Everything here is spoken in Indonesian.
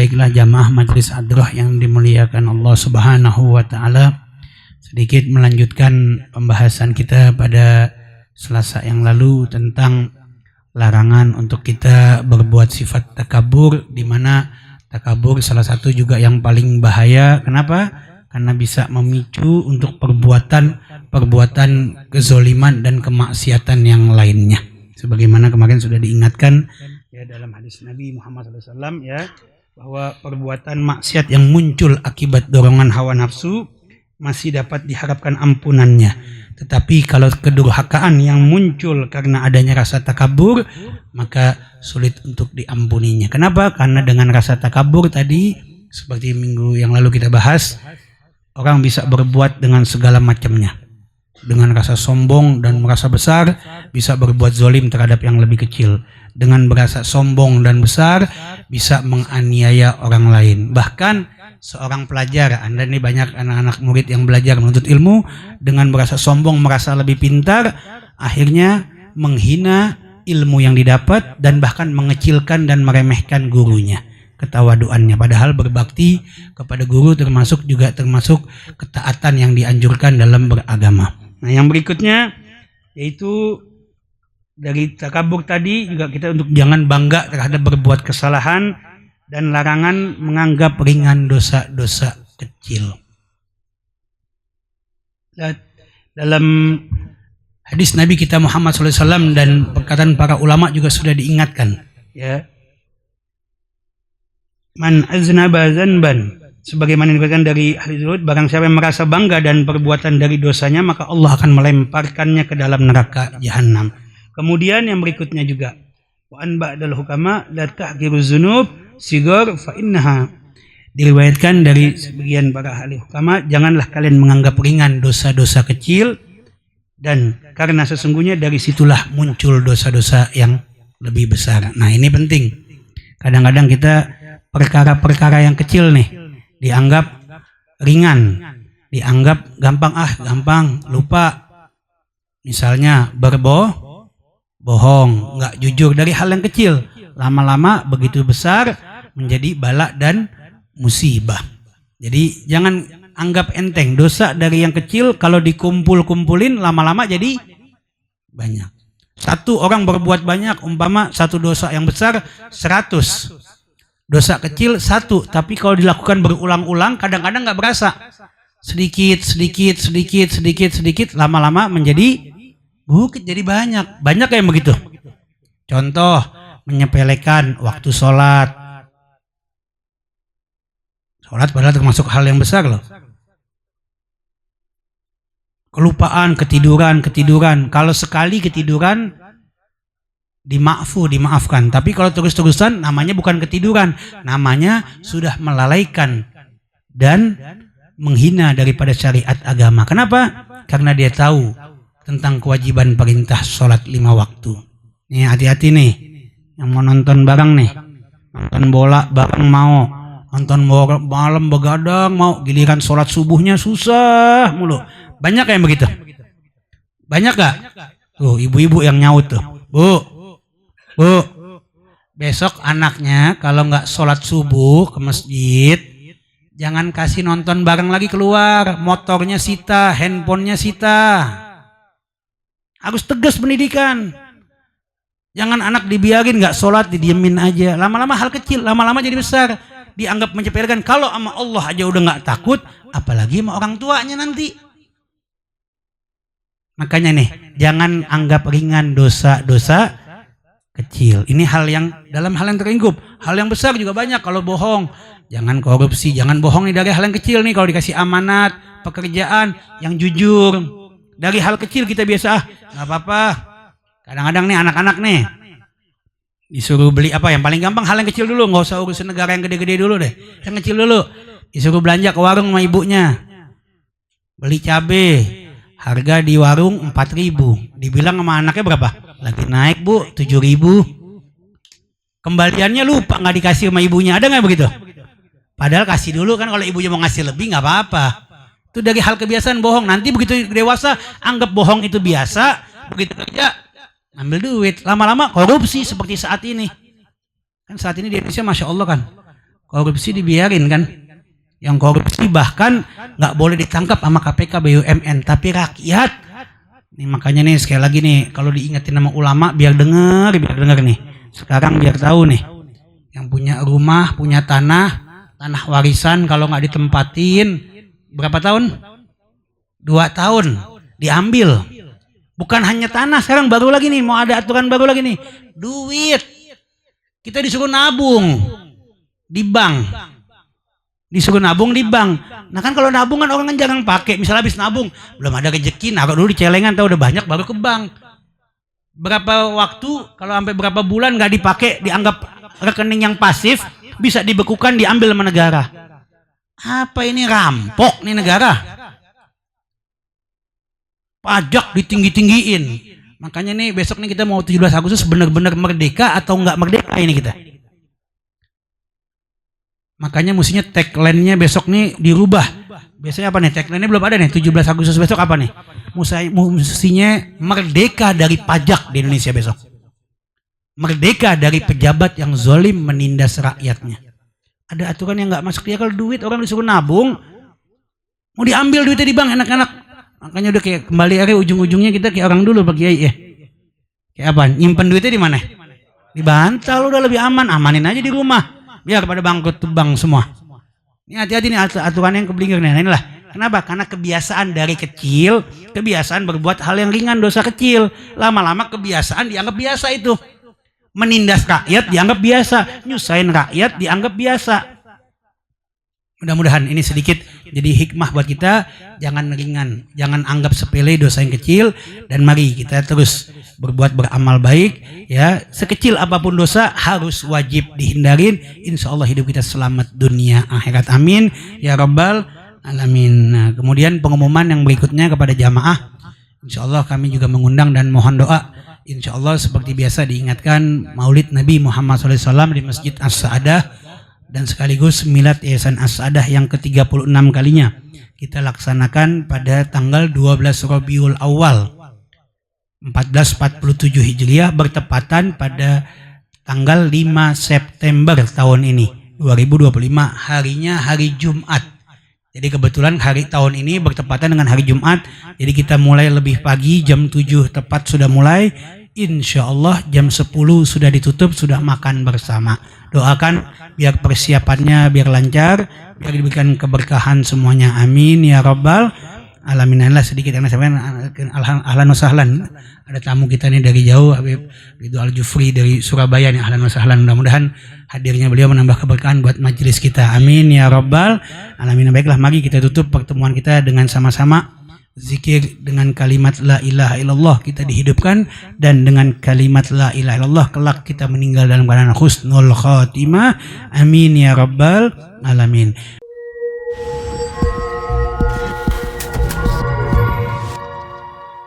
Baiklah jamaah Majelis Hadroh yang dimuliakan Allah Subhanahu wa Ta'ala, sedikit melanjutkan pembahasan kita pada Selasa yang lalu tentang larangan untuk kita berbuat sifat takabur, di mana takabur salah satu juga yang paling bahaya. Kenapa? Karena bisa memicu untuk perbuatan kezoliman dan kemaksiatan yang lainnya. Sebagaimana kemarin sudah diingatkan ya dalam hadis Nabi Muhammad SAW ya, bahwa perbuatan maksiat yang muncul akibat dorongan hawa nafsu masih dapat diharapkan ampunannya. Tetapi kalau kedurhakaan yang muncul karena adanya rasa takabur, maka sulit untuk diampuninya. Kenapa? Karena dengan rasa takabur tadi, seperti minggu yang lalu kita bahas, orang bisa berbuat dengan segala macamnya. Dengan rasa sombong dan merasa besar, bisa berbuat zolim terhadap yang lebih kecil. Dengan berasa sombong dan besar, bisa menganiaya orang lain. Bahkan seorang pelajar, Anda ini banyak anak-anak murid yang belajar menuntut ilmu, dengan berasa sombong, merasa lebih pintar, akhirnya menghina ilmu yang didapat dan bahkan mengecilkan dan meremehkan gurunya, ketawaduannya. Padahal berbakti kepada guru termasuk ketaatan yang dianjurkan dalam beragama. Nah, yang berikutnya yaitu dari takabur tadi juga kita untuk jangan bangga terhadap berbuat kesalahan dan larangan menganggap ringan dosa-dosa kecil. Dalam hadis Nabi kita Muhammad SAW dan perkataan para ulama juga sudah diingatkan ya. Man aznaba zanban, sebagaimana dikatakan dari ahli zuhud, barang siapa yang merasa bangga dan perbuatan dari dosanya, maka Allah akan melemparkannya ke dalam neraka jahanam. Kemudian yang berikutnya juga, wa an ba'dal hukama la tahqiru dzunub sigar fa innaha, diriwayatkan dari sebagian para ahli hukama, janganlah kalian menganggap ringan dosa-dosa kecil, dan karena sesungguhnya dari situlah muncul dosa-dosa yang lebih besar. Nah, ini penting. Kadang-kadang kita perkara-perkara yang kecil nih dianggap ringan, dianggap gampang, lupa. Misalnya bohong, nggak jujur dari hal yang kecil, lama-lama begitu besar menjadi bala dan musibah. Jadi jangan anggap enteng dosa dari yang kecil, kalau dikumpul-kumpulin lama-lama jadi banyak. Satu orang berbuat banyak, umpama satu dosa yang besar 100, dosa kecil 1, tapi kalau dilakukan berulang-ulang kadang-kadang nggak berasa, sedikit, lama-lama menjadi bukit, jadi banyak yang begitu. Contoh, menyepelekan waktu sholat padahal termasuk hal yang besar loh. Kelupaan, ketiduran. Kalau sekali ketiduran dimaafkan. Tapi kalau terus-terusan, namanya bukan ketiduran, namanya sudah melalaikan dan menghina daripada syariat agama. Kenapa? Karena dia tahu tentang kewajiban perintah sholat 5 waktu. Nih, hati-hati nih, yang mau nonton bareng nih, nonton bola bareng mau, nonton malam begadang mau, giliran sholat subuhnya susah mulu. Banyak yang begitu? Banyak gak? Tuh, ibu-ibu yang nyaut tuh, Bu, besok anaknya kalau nggak sholat subuh ke masjid, jangan kasih nonton bareng lagi keluar, motornya sita, handphonenya sita. Harus tegas pendidikan. Jangan anak dibiarin nggak sholat, didiemin aja. Lama-lama hal kecil, lama-lama jadi besar, dianggap menyepelekan. Kalau sama Allah aja udah nggak takut, apalagi sama orang tuanya nanti. Makanya nih, jangan anggap ringan dosa-dosa kecil. Ini hal yang dalam hal yang terlingkup. Hal yang besar juga banyak. Kalau bohong, jangan korupsi, jangan bohong nih dari hal yang kecil nih. Kalau dikasih amanat pekerjaan, yang jujur. Dari hal kecil kita biasa, nggak apa-apa. Kadang-kadang nih anak-anak nih disuruh beli apa, yang paling gampang hal yang kecil dulu, nggak usah urusin negara yang gede-gede dulu deh. Yang kecil dulu, disuruh belanja ke warung sama ibunya, beli cabe, harga di warung 4.000, dibilang sama anaknya berapa? Lagi naik Bu, 7.000. Kembaliannya lupa, nggak dikasih sama ibunya. Ada nggak begitu? Padahal kasih dulu kan, kalau ibunya mau ngasih lebih nggak apa-apa. Itu dari hal kebiasaan bohong. Nanti begitu dewasa anggap bohong itu biasa, begitu kerja ambil duit, lama-lama korupsi seperti saat ini. Kan saat ini di Indonesia Masya Allah kan, Korupsi dibiarin kan? Yang korupsi bahkan nggak boleh ditangkap sama KPK BUMN, tapi rakyat. Nih makanya nih sekali lagi nih, kalau diingetin sama ulama biar denger nih. Sekarang biar tahu nih, yang punya rumah, punya tanah warisan kalau nggak ditempatin berapa tahun? 2 tahun diambil. Bukan hanya tanah, sekarang baru lagi nih mau ada aturan baru lagi nih, duit. Kita disuruh nabung di bank. Nah kan kalau nabung kan orang kan jarang pakai. Misalnya habis nabung, belum ada rezeki, naruh dulu di celengan, tahu udah banyak baru ke bank. Berapa waktu, kalau sampai berapa bulan nggak dipakai, dianggap rekening yang pasif, bisa dibekukan, diambil sama negara. Apa ini, rampok nih negara? Pajak ditinggi-tinggiin. Makanya nih besok nih kita mau 17 Agustus benar-benar merdeka atau nggak merdeka ini kita. Makanya mestinya tagline-nya besok nih dirubah. Biasanya apa nih tagline-nya, belum ada nih 17 Agustus besok apa nih? Mestinya merdeka dari pajak di Indonesia besok. Merdeka dari pejabat yang zalim menindas rakyatnya. Ada aturan yang nggak masuk dia, kalau duit orang disuruh nabung, mau diambil duitnya di bank enak-enak. Makanya udah kayak kembali aja ujung-ujungnya kita kayak orang dulu Pak Kiai ya. Kayak apa? Nyimpen duitnya di mana? Di bantal, udah lebih aman, amanin aja di rumah. Biar pada bangkrut bank semua. Ini hati-hati nih aturan yang keblinger nih. Nah inilah. Kenapa? Karena kebiasaan dari kecil, kebiasaan berbuat hal yang ringan, dosa kecil. Lama-lama kebiasaan dianggap biasa itu. Menindas rakyat dianggap biasa. Nyusahin rakyat dianggap biasa. Mudah-mudahan ini sedikit jadi hikmah buat kita. Jangan ringan, jangan anggap sepele dosa yang kecil, dan mari kita terus berbuat beramal baik ya. Sekecil apapun dosa harus wajib dihindarin. Insya Allah hidup kita selamat dunia akhirat, amin ya rabbal alamin. Nah, kemudian pengumuman yang berikutnya kepada jamaah, insya Allah kami juga mengundang dan mohon doa. Insya Allah seperti biasa diingatkan Maulid Nabi Muhammad SAW di Masjid As-Sa'adah, dan sekaligus milad Yayasan As-Sa'adah yang ke-36 kalinya kita laksanakan pada tanggal 12 Rabiul Awal 1447 Hijriah, bertepatan pada tanggal 5 September tahun ini 2025, harinya hari Jumat. Jadi kebetulan hari tahun ini bertepatan dengan hari Jumat, jadi kita mulai lebih pagi, jam 7 tepat sudah mulai. Insya Allah jam 10 sudah ditutup, sudah makan bersama. Doakan biar persiapannya biar lancar, biar diberikan keberkahan semuanya, amin ya rabbal alamin. Inilah sedikit yang saya sampaikan. Ahlan wa sahlan, ada tamu kita nih dari jauh, Habib Ridho Al-Jufri dari Surabaya nih. Ahlan wa sahlan, mudah-mudahan hadirnya beliau menambah keberkahan buat majelis kita, amin ya rabbal alamin. Baiklah, mari kita tutup pertemuan kita dengan sama-sama zikir dengan kalimat la ilaha illallah kita dihidupkan, dan dengan kalimat la ilaha illallah kelak kita meninggal dalam keadaan husnul khatimah, amin ya rabbal alamin.